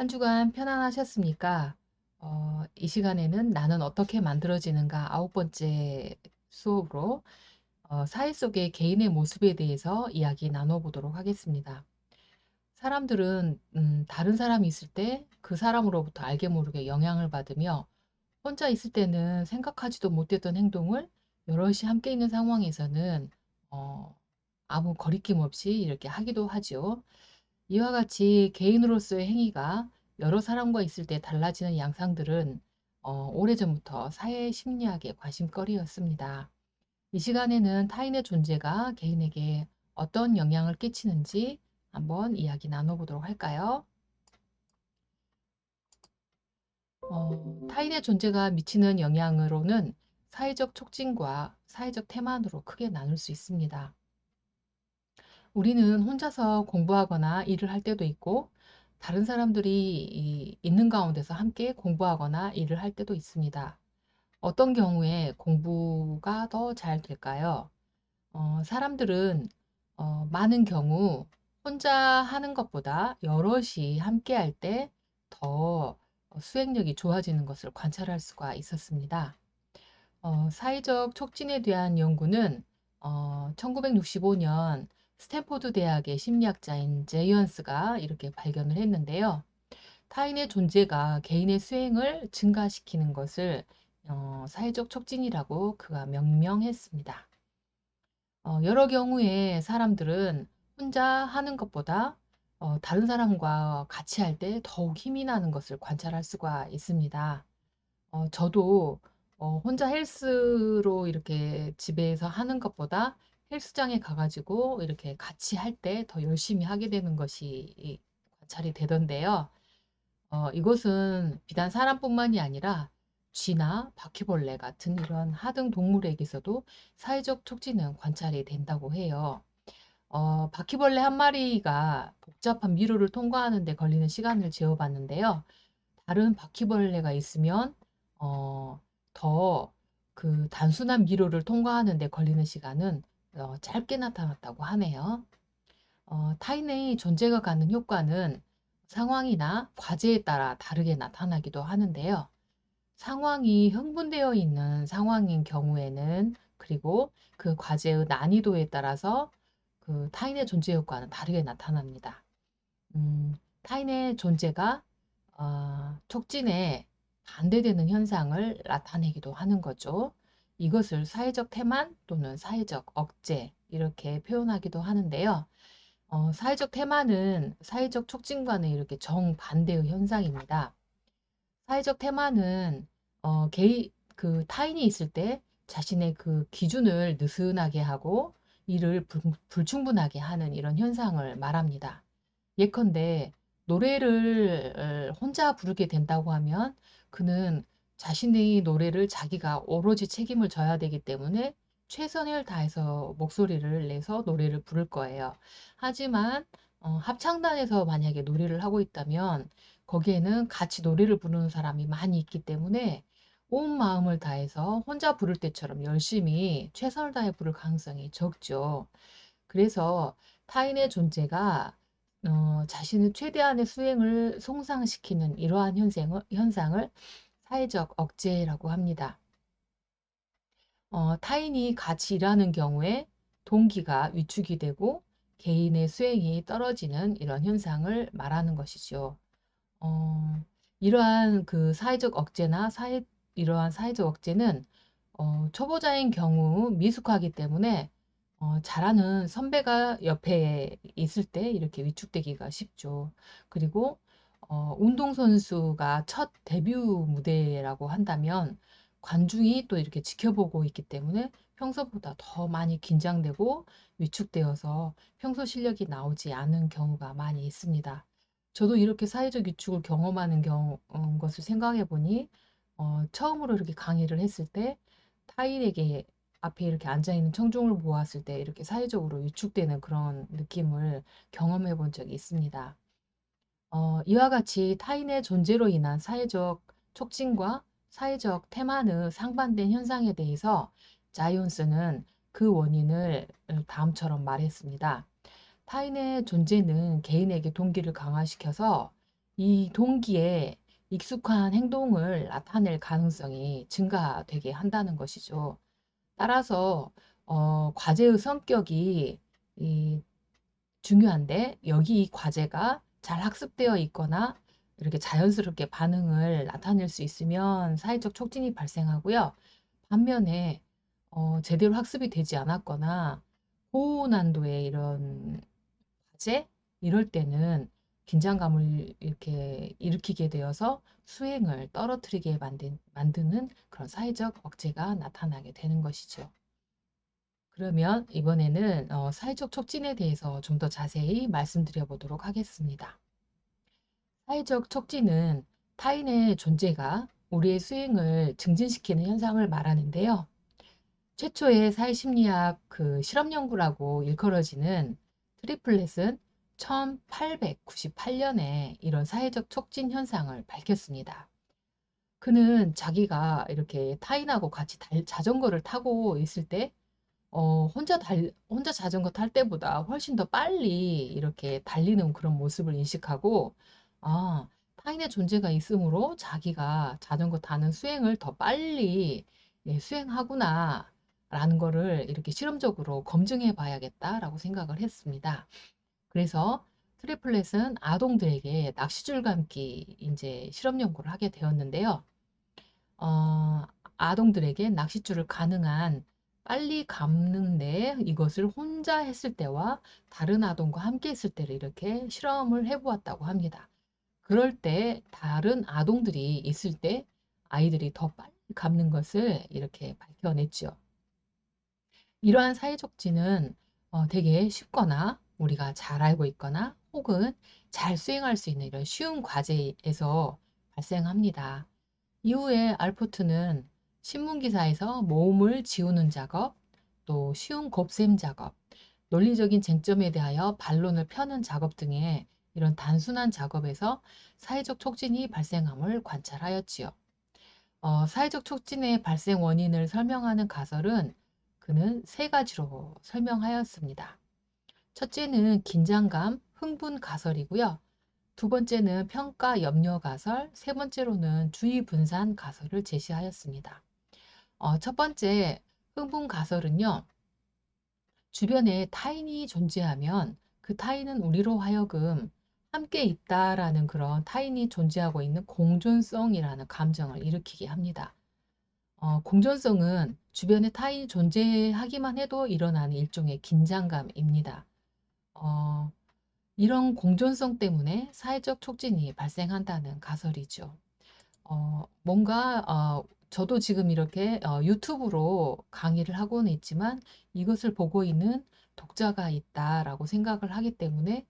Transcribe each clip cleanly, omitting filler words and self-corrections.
한 주간 편안하셨습니까? 이 시간에는 나는 어떻게 만들어지는가 아홉 번째 수업으로 사회 속의 개인의 모습에 대해서 이야기 나눠보도록 하겠습니다. 사람들은 다른 사람이 있을 때 그 사람으로부터 알게 모르게 영향을 받으며 혼자 있을 때는 생각하지도 못했던 행동을 여럿이 함께 있는 상황에서는 어, 아무 거리낌 없이 이렇게 하기도 하지요. 이와 같이 개인으로서의 행위가 여러 사람과 있을 때 달라지는 양상들은 오래전부터 사회 심리학의 관심거리였습니다. 이 시간에는 타인의 존재가 개인에게 어떤 영향을 끼치는지 한번 이야기 나눠보도록 할까요? 타인의 존재가 미치는 영향으로는 사회적 촉진과 사회적 태만으로 크게 나눌 수 있습니다. 우리는 혼자서 공부하거나 일을 할 때도 있고 다른 사람들이 있는 가운데서 함께 공부하거나 일을 할 때도 있습니다. 어떤 경우에 공부가 더 잘 될까요? 사람들은 많은 경우 혼자 하는 것보다 여럿이 함께 할 때 더 수행력이 좋아지는 것을 관찰할 수가 있었습니다. 사회적 촉진에 대한 연구는 1965년 스탠포드 대학의 심리학자인 제이언스가 이렇게 발견을 했는데요. 타인의 존재가 개인의 수행을 증가시키는 것을 사회적 촉진이라고 그가 명명했습니다. 여러 경우에 사람들은 혼자 하는 것보다 다른 사람과 같이 할 때 더욱 힘이 나는 것을 관찰할 수가 있습니다. 저도 혼자 헬스로 이렇게 집에서 하는 것보다 헬스장에 가가지고 이렇게 같이 할 때 더 열심히 하게 되는 것이 관찰이 되던데요. 이것은 비단 사람뿐만이 아니라 쥐나 바퀴벌레 같은 이런 하등 동물에게서도 사회적 촉진은 관찰이 된다고 해요. 바퀴벌레 한 마리가 복잡한 미로를 통과하는 데 걸리는 시간을 재어봤는데요. 다른 바퀴벌레가 있으면 더 그 단순한 미로를 통과하는 데 걸리는 시간은 짧게 나타났다고 하네요. 타인의 존재가 갖는 효과는 상황이나 과제에 따라 다르게 나타나기도 하는데요. 상황이 흥분되어 있는 상황인 경우에는 그리고 그 과제의 난이도에 따라서 그 타인의 존재 효과는 다르게 나타납니다. 타인의 존재가 촉진에 반대되는 현상을 나타내기도 하는 거죠. 이것을 사회적 태만 또는 사회적 억제 이렇게 표현하기도 하는데요. 사회적 태만은 사회적 촉진과는 이렇게 정반대의 현상입니다. 사회적 태만은 그 타인이 있을 때 자신의 그 기준을 느슨하게 하고 이를 불충분하게 하는 이런 현상을 말합니다. 예컨대 노래를 혼자 부르게 된다고 하면 그는 자신의 노래를 자기가 오로지 책임을 져야 되기 때문에 최선을 다해서 목소리를 내서 노래를 부를 거예요. 하지만 합창단에서 만약에 노래를 하고 있다면 거기에는 같이 노래를 부르는 사람이 많이 있기 때문에 온 마음을 다해서 혼자 부를 때처럼 열심히 최선을 다해 부를 가능성이 적죠. 그래서 타인의 존재가 자신의 최대한의 수행을 손상시키는 이러한 현상을 사회적 억제라고 합니다. 타인이 같이 일하는 경우에 동기가 위축이 되고 개인의 수행이 떨어지는 이런 현상을 말하는 것이죠. 어, 이러한 그 사회적 억제나 이러한 사회적 억제는 초보자인 경우 미숙하기 때문에 잘하는 선배가 옆에 있을 때 이렇게 위축되기가 쉽죠. 그리고 운동선수가 첫 데뷔 무대라고 한다면 관중이 또 이렇게 지켜보고 있기 때문에 평소보다 더 많이 긴장되고 위축되어서 평소 실력이 나오지 않은 경우가 많이 있습니다. 저도 이렇게 사회적 위축을 경험하는 것을 생각해 보니 처음으로 이렇게 강의를 했을 때 타인에게 앞에 이렇게 앉아있는 청중을 보았을 때 이렇게 사회적으로 위축되는 그런 느낌을 경험해 본 적이 있습니다. 이와 같이 타인의 존재로 인한 사회적 촉진과 사회적 태만의 상반된 현상에 대해서 자이온스는 그 원인을 다음처럼 말했습니다. 타인의 존재는 개인에게 동기를 강화시켜서 이 동기에 익숙한 행동을 나타낼 가능성이 증가되게 한다는 것이죠. 따라서 과제의 성격이 이 중요한데 여기 이 과제가 잘 학습되어 있거나 이렇게 자연스럽게 반응을 나타낼 수 있으면 사회적 촉진이 발생하고요. 반면에 제대로 학습이 되지 않았거나 고난도의 이런 과제 이럴 때는 긴장감을 이렇게 일으키게 되어서 수행을 떨어뜨리게 만드는 그런 사회적 억제가 나타나게 되는 것이죠. 그러면 이번에는 사회적 촉진에 대해서 좀 더 자세히 말씀드려 보도록 하겠습니다. 사회적 촉진은 타인의 존재가 우리의 수행을 증진시키는 현상을 말하는데요. 최초의 사회심리학 그 실험 연구라고 일컬어지는 트리플렛은 1898년에 이런 사회적 촉진 현상을 밝혔습니다. 그는 자기가 이렇게 타인하고 같이 자전거를 타고 있을 때 혼자 자전거 탈 때보다 훨씬 더 빨리 이렇게 달리는 그런 모습을 인식하고, 아, 타인의 존재가 있으므로 자기가 자전거 타는 수행을 더 빨리 수행하구나, 라는 거를 이렇게 실험적으로 검증해 봐야겠다라고 생각을 했습니다. 그래서 트리플렛은 아동들에게 낚시줄 감기 이제 실험 연구를 하게 되었는데요. 어, 아동들에게 낚싯줄을 가능한 빨리 감는데 이것을 혼자 했을 때와 다른 아동과 함께 했을 때를 이렇게 실험을 해보았다고 합니다. 그럴 때 다른 아동들이 있을 때 아이들이 더 빨리 감는 것을 이렇게 밝혀냈죠. 이러한 사회적지는 되게 쉽거나 우리가 잘 알고 있거나 혹은 잘 수행할 수 있는 이런 쉬운 과제에서 발생합니다. 이후에 알포트는 신문기사에서 모음을 지우는 작업, 또 쉬운 곱셈 작업, 논리적인 쟁점에 대하여 반론을 펴는 작업 등의 이런 단순한 작업에서 사회적 촉진이 발생함을 관찰하였지요. 사회적 촉진의 발생 원인을 설명하는 가설은 그는 세 가지로 설명하였습니다. 첫째는 긴장감, 흥분 가설이고요. 두 번째는 평가 염려 가설, 세 번째로는 주의 분산 가설을 제시하였습니다. 첫 번째 흥분 가설은요. 주변에 타인이 존재하면 그 타인은 우리로 하여금 함께 있다라는 그런 타인이 존재하고 있는 공존성이라는 감정을 일으키게 합니다. 공존성은 주변에 타인이 존재하기만 해도 일어나는 일종의 긴장감입니다. 어, 이런 공존성 때문에 사회적 촉진이 발생한다는 가설이죠. 저도 지금 이렇게 유튜브로 강의를 하고는 있지만 이것을 보고 있는 독자가 있다라고 생각을 하기 때문에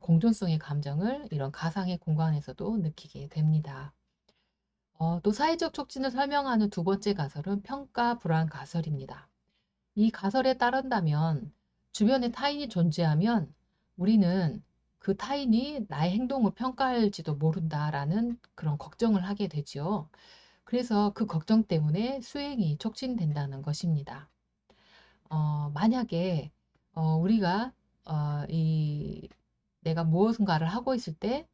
공존성의 감정을 이런 가상의 공간에서도 느끼게 됩니다. 또 사회적 촉진을 설명하는 두 번째 가설은 평가 불안 가설입니다. 이 가설에 따른다면 주변에 타인이 존재하면 우리는 그 타인이 나의 행동을 평가할지도 모른다라는 그런 걱정을 하게 되지요. 그래서 그 걱정 때문에 수행이 촉진된다는 것입니다. 만약에 우리가 내가 무엇인가를 하고 있을 때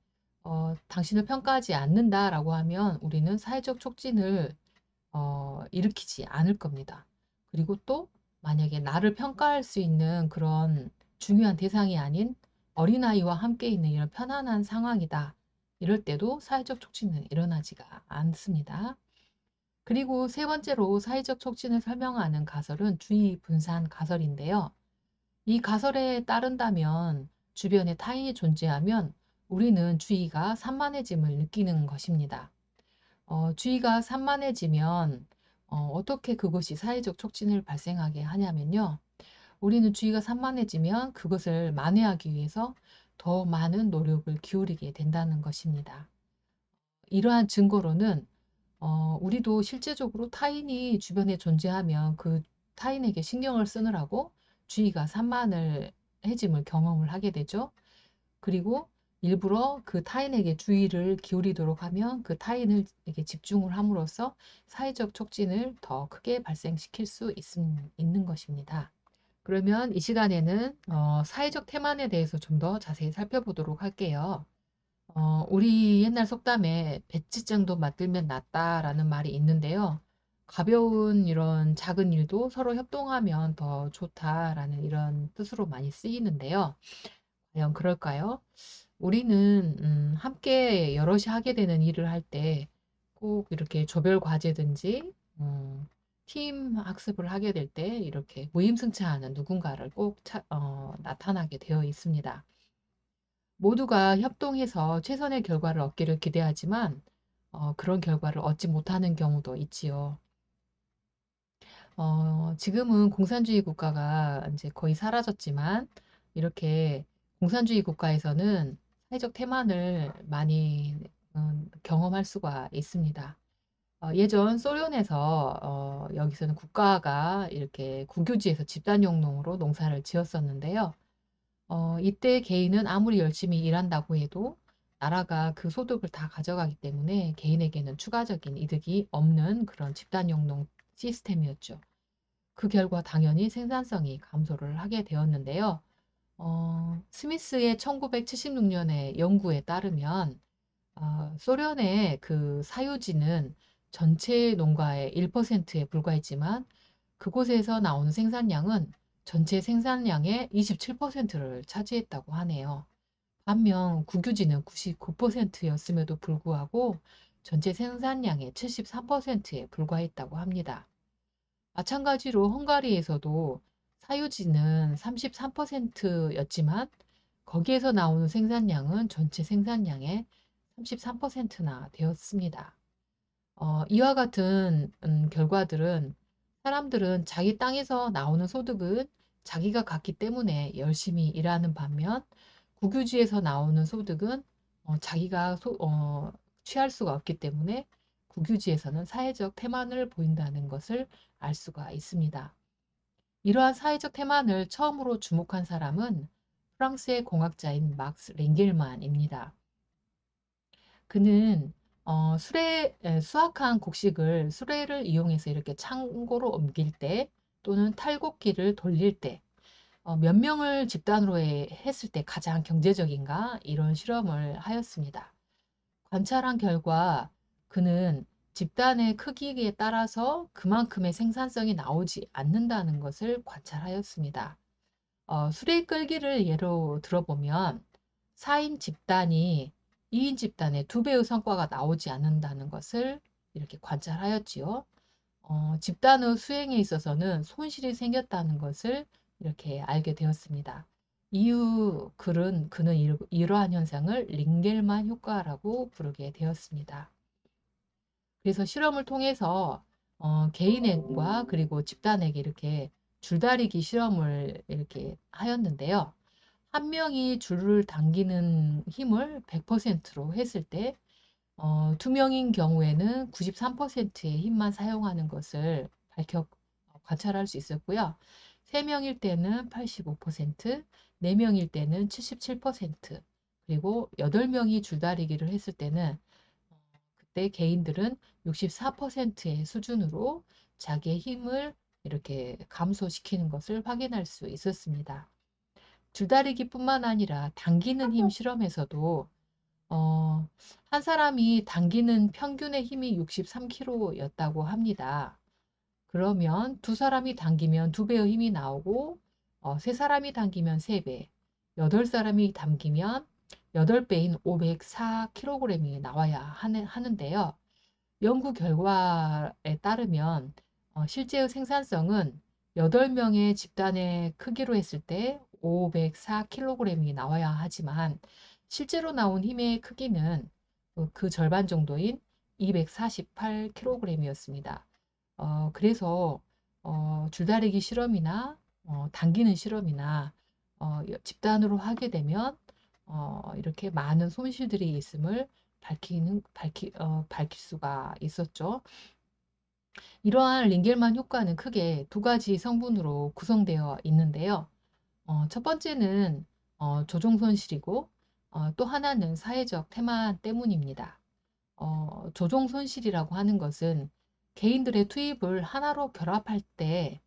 당신을 평가하지 않는다라고 하면 우리는 사회적 촉진을 일으키지 않을 겁니다. 그리고 또 만약에 나를 평가할 수 있는 그런 중요한 대상이 아닌 어린아이와 함께 있는 이런 편안한 상황이다. 이럴 때도 사회적 촉진은 일어나지가 않습니다. 그리고 세 번째로 사회적 촉진을 설명하는 가설은 주의 분산 가설인데요. 이 가설에 따른다면 주변에 타인이 존재하면 우리는 주의가 산만해짐을 느끼는 것입니다. 주의가 산만해지면 어떻게 그것이 사회적 촉진을 발생하게 하냐면요. 우리는 주의가 산만해지면 그것을 만회하기 위해서 더 많은 노력을 기울이게 된다는 것입니다. 이러한 증거로는 우리도 실제적으로 타인이 주변에 존재하면 그 타인에게 신경을 쓰느라고 주의가 산만을 해짐을 경험을 하게 되죠. 그리고 일부러 그 타인에게 주의를 기울이도록 하면 그 타인을 이렇게 집중을 함으로써 사회적 촉진을 더 크게 발생시킬 수 있는 것입니다. 그러면 이 시간에는 사회적 태만에 대해서 좀 더 자세히 살펴보도록 할게요. 우리 옛날 속담에 배지 정도 맞들면 낫다라는 말이 있는데요. 가벼운 이런 작은 일도 서로 협동하면 더 좋다라는 이런 뜻으로 많이 쓰이는데요. 과연 그럴까요? 우리는 함께 여럿이 하게 되는 일을 할 때 꼭 이렇게 조별 과제든지 팀 학습을 하게 될 때 이렇게 무임승차하는 누군가를 꼭 나타나게 되어 있습니다. 모두가 협동해서 최선의 결과를 얻기를 기대하지만 그런 결과를 얻지 못하는 경우도 있지요. 지금은 공산주의 국가가 이제 거의 사라졌지만 이렇게 공산주의 국가에서는 사회적 태만을 많이 경험할 수가 있습니다. 예전 소련에서 여기서는 국가가 이렇게 국유지에서 집단용농으로 농사를 지었었는데요. 이때 개인은 아무리 열심히 일한다고 해도 나라가 그 소득을 다 가져가기 때문에 개인에게는 추가적인 이득이 없는 그런 집단용농 시스템이었죠. 그 결과 당연히 생산성이 감소를 하게 되었는데요. 스미스의 1976년의 연구에 따르면 소련의 그 사유지는 전체 농가의 1%에 불과했지만 그곳에서 나오는 생산량은 전체 생산량의 27%를 차지했다고 하네요. 반면 국유지는 99%였음에도 불구하고 전체 생산량의 73%에 불과했다고 합니다. 마찬가지로 헝가리에서도 사유지는 33%였지만 거기에서 나오는 생산량은 전체 생산량의 33%나 되었습니다. 이와 같은 결과들은 사람들은 자기 땅에서 나오는 소득은 자기가 갖기 때문에 열심히 일하는 반면 국유지에서 나오는 소득은 자기가 취할 수가 없기 때문에 국유지에서는 사회적 태만을 보인다는 것을 알 수가 있습니다. 이러한 사회적 태만을 처음으로 주목한 사람은 프랑스의 공학자인 막스 랭겔만입니다. 그는 수확한 곡식을 수레를 이용해서 이렇게 창고로 옮길 때 또는 탈곡기를 돌릴 때 몇 명을 집단으로 했을 때 가장 경제적인가 이런 실험을 하였습니다. 관찰한 결과 그는 집단의 크기에 따라서 그만큼의 생산성이 나오지 않는다는 것을 관찰하였습니다. 수레 끌기를 예로 들어보면 4인 집단이 2인 집단의 2배의 성과가 나오지 않는다는 것을 이렇게 관찰하였지요. 집단의 수행에 있어서는 손실이 생겼다는 것을 이렇게 알게 되었습니다. 이후 그는 이러한 현상을 링겔만 효과라고 부르게 되었습니다. 그래서 실험을 통해서 개인과 그리고 집단에게 이렇게 줄다리기 실험을 이렇게 하였는데요. 한 명이 줄을 당기는 힘을 100%로 했을 때, 두 명인 경우에는 93%의 힘만 사용하는 것을 관찰할 수 있었고요. 세 명일 때는 85%, 네 명일 때는 77%, 그리고 8명이 줄다리기를 했을 때는 그때 개인들은 64%의 수준으로 자기의 힘을 이렇게 감소시키는 것을 확인할 수 있었습니다. 줄다리기뿐만 아니라 당기는 힘 실험에서도 한 사람이 당기는 평균의 힘이 63kg였다고 합니다. 그러면 두 사람이 당기면 2배의 힘이 나오고 세 사람이 당기면 3배, 8사람이 당기면 8배인 504kg이 나와야 하는데요. 연구 결과에 따르면 실제의 생산성은 8명의 집단의 크기로 했을 때 504kg이 나와야 하지만 실제로 나온 힘의 크기는 그 절반 정도인 248kg이었습니다. 그래서 줄다리기 실험이나 당기는 실험이나 집단으로 하게 되면 이렇게 많은 손실들이 있음을 밝힐 수가 있었죠. 이러한 링겔만 효과는 크게 두 가지 성분으로 구성되어 있는데요. 첫 번째는 조종 손실이고 또 하나는 사회적 태만 때문입니다. 조종 손실이라고 하는 것은 개인들의 투입을 하나로 결합할 때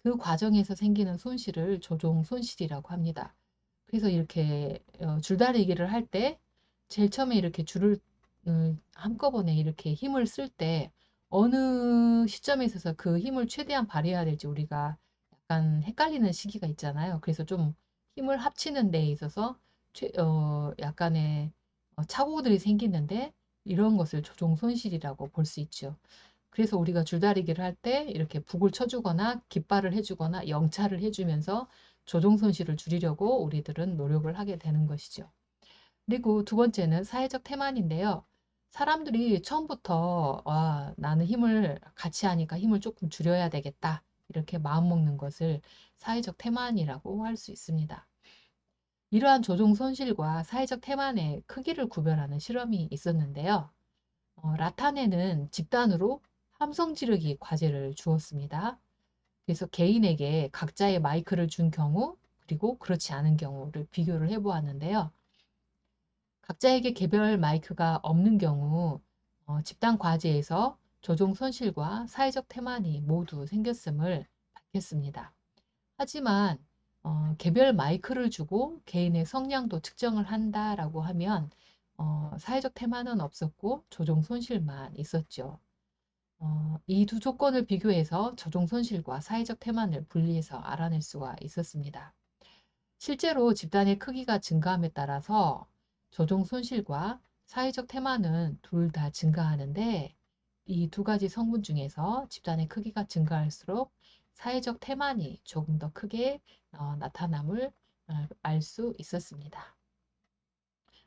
그 과정에서 생기는 손실을 조종 손실이라고 합니다. 그래서 이렇게 줄다리기를 할 때 제일 처음에 이렇게 줄을 한꺼번에 이렇게 힘을 쓸 때 어느 시점에 있어서 그 힘을 최대한 발휘해야 될지 우리가 약간 헷갈리는 시기가 있잖아요. 그래서 좀 힘을 합치는 데 있어서 약간의 착오들이 생기는데 이런 것을 조종 손실이라고 볼 수 있죠. 그래서 우리가 줄다리기를 할 때 이렇게 북을 쳐주거나 깃발을 해주거나 영차를 해주면서 조종 손실을 줄이려고 우리들은 노력을 하게 되는 것이죠. 그리고 두 번째는 사회적 태만인데요. 사람들이 처음부터 나는 힘을 같이 하니까 힘을 조금 줄여야 되겠다. 이렇게 마음먹는 것을 사회적 태만이라고 할 수 있습니다. 이러한 조종 손실과 사회적 태만의 크기를 구별하는 실험이 있었는데요. 라탄에는 집단으로 함성 지르기 과제를 주었습니다. 그래서 개인에게 각자의 마이크를 준 경우, 그리고 그렇지 않은 경우를 비교를 해보았는데요. 각자에게 개별 마이크가 없는 경우 집단 과제에서 조종 손실과 사회적 태만이 모두 생겼음을 밝혔습니다. 하지만 개별 마이크를 주고 개인의 성량도 측정을 한다라고 하면 사회적 태만은 없었고 조종 손실만 있었죠. 이 두 조건을 비교해서 조종 손실과 사회적 태만을 분리해서 알아낼 수가 있었습니다. 실제로 집단의 크기가 증가함에 따라서 조종 손실과 사회적 태만은 둘 다 증가하는데 이 두 가지 성분 중에서 집단의 크기가 증가할수록 사회적 태만이 조금 더 크게 나타남을 알 수 있었습니다.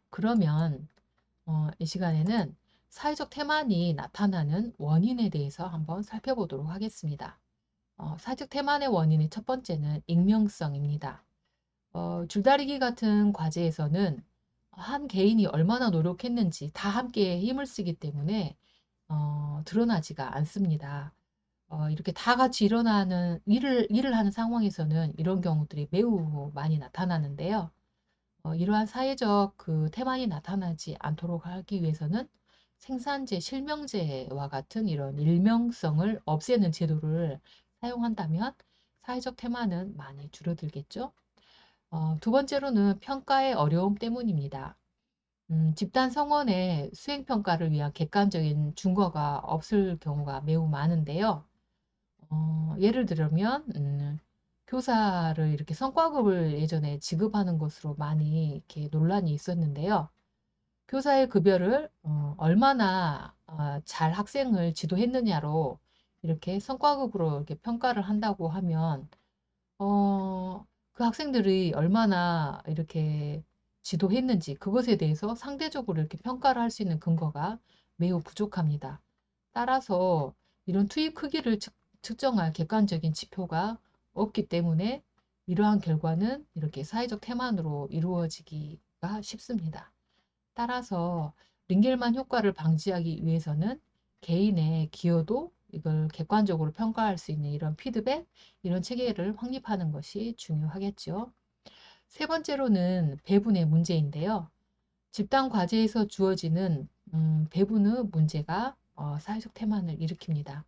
그러면 이 시간에는 사회적 태만이 나타나는 원인에 대해서 한번 살펴보도록 하겠습니다. 사회적 태만의 원인의 첫 번째는 익명성입니다. 줄다리기 같은 과제에서는 한 개인이 얼마나 노력했는지 다 함께 힘을 쓰기 때문에 드러나지가 않습니다. 이렇게 다 같이 일을 하는 상황에서는 이런 경우들이 매우 많이 나타나는데요. 이러한 사회적 그 태만이 나타나지 않도록 하기 위해서는 생산제, 실명제와 같은 이런 일명성을 없애는 제도를 사용한다면 사회적 태만은 많이 줄어들겠죠. 두 번째로는 평가의 어려움 때문입니다. 집단 성원의 수행평가를 위한 객관적인 증거가 없을 경우가 매우 많은데요. 예를 들면, 교사를 이렇게 성과급을 예전에 지급하는 것으로 많이 이렇게 논란이 있었는데요. 교사의 급여를 얼마나 잘 학생을 지도했느냐로 이렇게 성과급으로 이렇게 평가를 한다고 하면 그 학생들이 얼마나 이렇게 지도했는지 그것에 대해서 상대적으로 이렇게 평가를 할 수 있는 근거가 매우 부족합니다. 따라서 이런 투입 크기를 측정할 객관적인 지표가 없기 때문에 이러한 결과는 이렇게 사회적 태만으로 이루어지기가 쉽습니다. 따라서 링겔만 효과를 방지하기 위해서는 개인의 기여도 이걸 객관적으로 평가할 수 있는 이런 피드백, 이런 체계를 확립하는 것이 중요하겠죠. 세 번째로는 배분의 문제인데요. 집단 과제에서 주어지는 배분의 문제가 사회적 태만을 일으킵니다.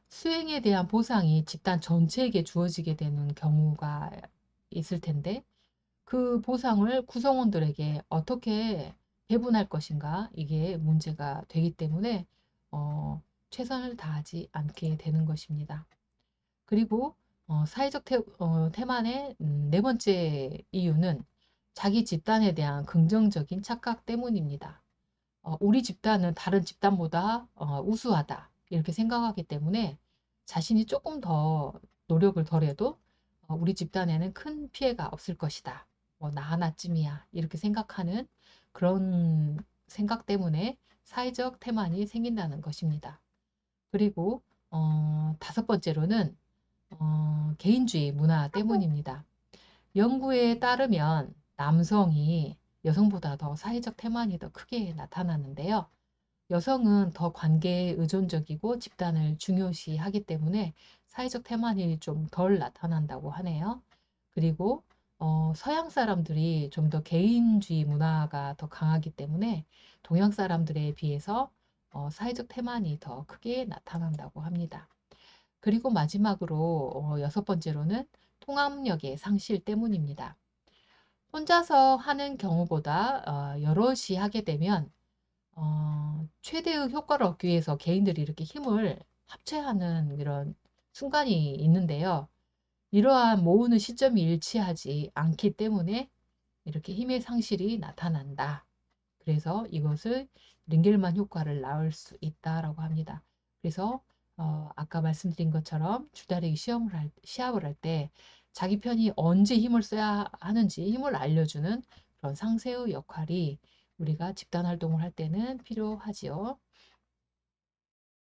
수행에 대한 보상이 집단 전체에게 주어지게 되는 경우가 있을 텐데 그 보상을 구성원들에게 어떻게 배분할 것인가 이게 문제가 되기 때문에 최선을 다하지 않게 되는 것입니다. 그리고 사회적 태만의 네 번째 이유는 자기 집단에 대한 긍정적인 착각 때문입니다. 우리 집단은 다른 집단보다 우수하다 이렇게 생각하기 때문에 자신이 조금 더 노력을 덜해도 우리 집단에는 큰 피해가 없을 것이다. 나 하나쯤이야. 이렇게 생각하는 그런 생각 때문에 사회적 태만이 생긴다는 것입니다. 그리고 다섯 번째로는 개인주의 문화 때문입니다. 연구에 따르면 남성이 여성보다 더 사회적 태만이 더 크게 나타나는데요. 여성은 더 관계에 의존적이고 집단을 중요시하기 때문에 사회적 태만이 좀 덜 나타난다고 하네요. 그리고 서양 사람들이 좀 더 개인주의 문화가 더 강하기 때문에 동양 사람들에 비해서 사회적 태만이 더 크게 나타난다고 합니다. 그리고 마지막으로 여섯 번째로는 통합력의 상실 때문입니다. 혼자서 하는 경우보다 여럿이 하게 되면 최대의 효과를 얻기 위해서 개인들이 이렇게 힘을 합쳐야 하는 이런 순간이 있는데요. 이러한 모으는 시점이 일치하지 않기 때문에 이렇게 힘의 상실이 나타난다. 그래서 이것을 링겔만 효과를 낳을 수 있다라고 합니다. 그래서 아까 말씀드린 것처럼 줄다리기 시합을 할 때 자기 편이 언제 힘을 써야 하는지 힘을 알려주는 그런 상세의 역할이 우리가 집단 활동을 할 때는 필요하지요.